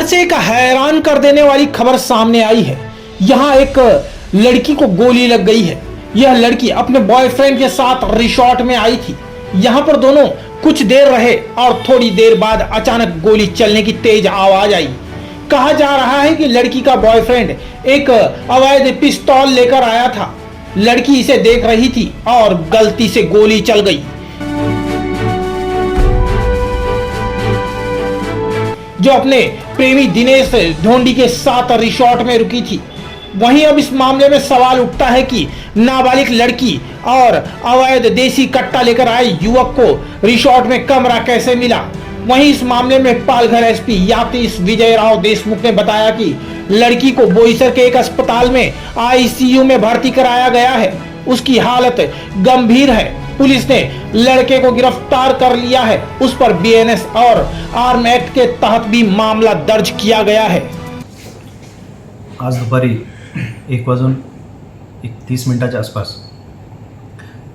से एक हैरान कर देने वाली खबर सामने आई है। यहाँ एक लड़की को गोली लग गई है। यह लड़की अपने बॉयफ्रेंड के साथ रिसोर्ट में आई थी। यहाँ पर दोनों कुछ देर रहे और थोड़ी देर बाद अचानक गोली चलने की तेज आवाज आई। कहा जा रहा है कि लड़की का बॉयफ्रेंड एक अवैध पिस्तौल लेकर आया था। लड़की इसे देख रही थी और गलती से गोली चल गई। जो अपने प्रेमी दिनेश ढोंडी के साथ रिसोर्ट में रुकी थी। वहीं अब इस मामले में सवाल उठता है कि नाबालिग लड़की और अवैध देसी कट्टा लेकर आए युवक को रिसोर्ट में कमरा कैसे मिला। वहीं इस मामले में पालघर एसपी यातीश विजय राव देशमुख ने बताया कि लड़की को बोईसर के एक अस्पताल में आईसीयू में भर्ती कराया गया है। उसकी हालत गंभीर है। पुलिस ने लड़के को गिरफ्तार कर लिया है। उस पर बीएनएस और आर्म एक्ट के तहत भी मामला दर्ज किया गया है। आज दुपारी 1:30 आसपास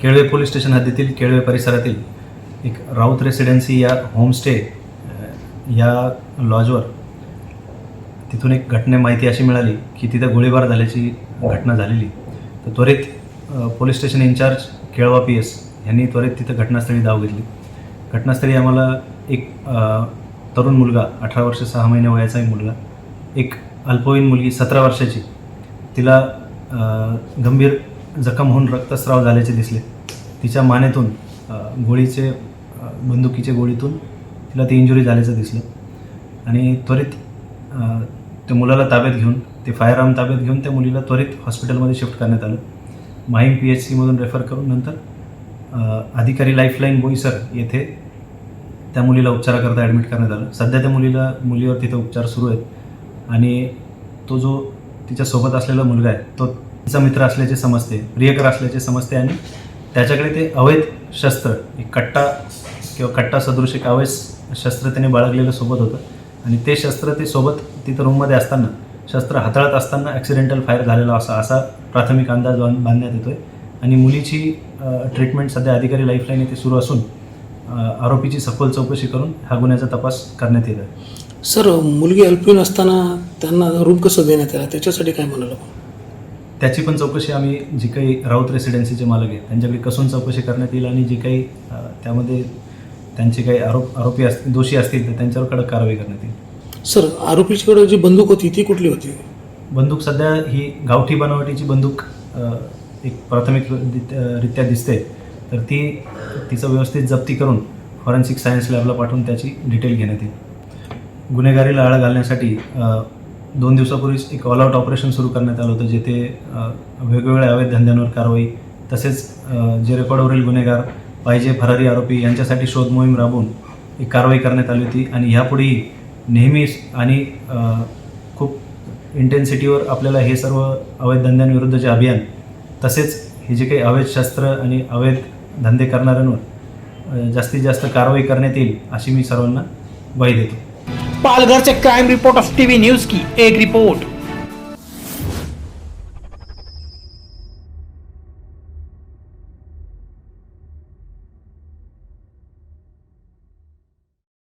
केळवे पोलीस स्टेशन हद्दीतील केळवे परिसरातील एक राऊत रेसिडेन्सी या होमस्टे या लॉजवर तिथून एक माहिती अशी मिळाली की तिथे गोळीबार झाल्याची घटना झालेली। तर त्वरित police station in charge Kelva PS यांनी त्वरित तिथे घटनास्थळी धाव घेतली। घटनास्थळी आम्हाला एक तरुण मुलगा 18 वर्ष 6 महिने वयाचा एक मुलगा, एक अल्पवयीन मुलगी 17 वर्षाची, तिला गंभीर जखम होऊन रक्तस्राव झाल्याचे दिसले। तिच्या मानेतून बंदुकीच्या गोळीतून तिला ती इंजुरी झाल्याचं दिसलं आणि त्वरित त्या मुलाला ताब्यात घेऊन ते फायरआर्म ताब्यात घेऊन त्या मुलीला त्वरित हॉस्पिटलमध्ये शिफ्ट करण्यात आलं। माहीम PHC मधून रेफर करून नंतर अधिकारी लाईफलाईन बोईसर येथे त्या मुलीला उपचाराकरता ॲडमिट करण्यात आलं। सध्या त्या मुलीवर तिथे उपचार सुरू आहेत आणि तो जो तिच्यासोबत असलेला मुलगा आहे तो तिचा मित्र असल्याचे समजते, प्रियकर असल्याचे समजते आणि त्याच्याकडे ते अवैध शस्त्र एक कट्टा किंवा कट्टा सदृश एक अवैध शस्त्र त्याने बाळगलेलं सोबत होतं आणि ते शस्त्र ते सोबत तिथं रूममध्ये असताना शस्त्र हाताळत असताना ॲक्सिडेंटल फायर झालेला असा प्राथमिक अंदाज बांधण्यात येतोय आणि मुलीची ट्रीटमेंट सध्या अधिकारी लाईफलाईन येथे सुरू असून आरोपीची सखोल चौकशी करून ह्या गुन्ह्याचा तपास करण्यात येत आहे। सर, मुलगी अल्पवयीन असताना त्यांना रूम कसं देण्यात आलं त्याच्यासाठी काय म्हणाल? त्याची पण चौकशी आम्ही जी काही राऊत रेसिडेन्सीचे मालक आहेत त्यांच्याकडे कसून चौकशी करण्यात येईल आणि जी काही त्यामध्ये त्यांचे काही आरोपी असतील, दोषी असतील तर त्यांच्यावर कडक कारवाई करण्यात येईल। सर, आरोपीच्याकडे जी बंदूक होती ती कुठली होती? बंदूक सध्या ही गावठी बनावटीची बंदूक एक प्राथमिकरित्या दिसते, तर तिचं व्यवस्थित जप्ती करून फॉरेन्सिक सायन्स लॅबला पाठवून त्याची डिटेल घेण्यात येईल। गुन्हेगारीला आळा घालण्यासाठी 2 दिवसापूर्वीच एक ऑल आउट ऑपरेशन सुरू करण्यात आलं होतं, जेथे वेगवेगळ्या अवैध धंद्यांवर कारवाई तसेच जे रेकॉर्डवरील गुन्हेगार पाहिजे फरारी आरोपी यांच्यासाठी शोध मोहीम राबवून एक कारवाई करण्यात आली होती आणि ह्यापुढेही नेहमीच आणि खूप इंटेन्सिटीवर आपल्याला हे सर्व अवैध धंद्यांविरुद्धचे अभियान तसेच हे जे काही अवैध शस्त्र आणि अवैध धंदे करणाऱ्यांवर जास्तीत जास्त कारवाई करण्यात येईल अशी मी सर्वांना ग्वाही देतो। पालघर से crime report of TV news की एक रिपोर्ट।